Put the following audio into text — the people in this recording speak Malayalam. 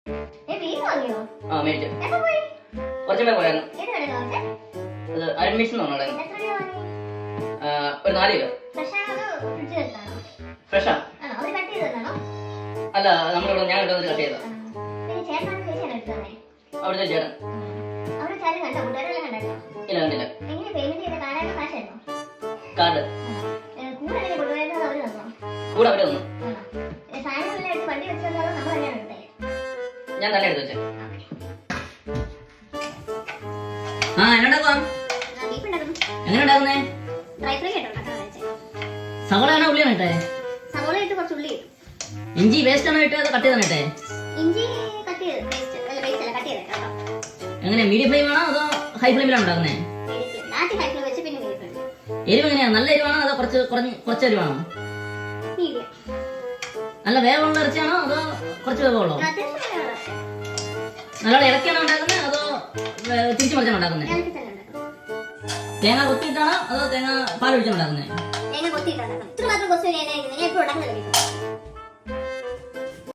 ആ മേടിച്ചു. കുറച്ചുകൂടെ പോയായിരുന്നു. അത് അഡ്മിഷൻ തോന്നണേ. ഒരു 4 കിലോ. ഫ്രഷാ? അല്ല, നമ്മളിവിടെ ഞാൻ ഇവിടെ കട്ട് ചെയ്തതാ. അവിടുത്തെ ചേട്ടൻ. ഇല്ല, കണ്ടില്ല. കാർഡ് കൂടെ അവര് തന്നു. ഞാൻ തന്നെ എടുത്തു വെച്ചേ. ആ, എന്നുണ്ടാക്കാം. എങ്ങനെ ഉണ്ടാക്കുന്നേ? സവോളയാണോ ഉള്ളിയാണോ ഇട്ടേ? ഇഞ്ചി വേസ്റ്റ് ആണോ ഇട്ടേ? അത് കട്ട് ചെയ്താണോ ഇട്ടേ? എങ്ങനെ, മീഡിയം ഫ്ലെയിം ആണോ അതോ ഹൈ ഫ്ലെയിമിലാണോ ഉണ്ടാക്കുന്നേ? എരിവ് എങ്ങനെയാ? നല്ല എരിവാണോ അതോ കുറച്ച് എരിവാണോ? നല്ല വേവുള്ള ഇറച്ചിയാണോ അതോ കുറച്ച് വേവുള്ളോ? നല്ലോണം ഇളക്കിയാണോ ഉണ്ടാക്കുന്നത് അതോ തിരിച്ചു മറിച്ചാണോ ഉണ്ടാക്കുന്നത്? തേങ്ങ കൊത്തിയിട്ടാണോ അതോ തേങ്ങ പാൽ ഒഴിച്ചാണോ ഉണ്ടാക്കുന്നത്?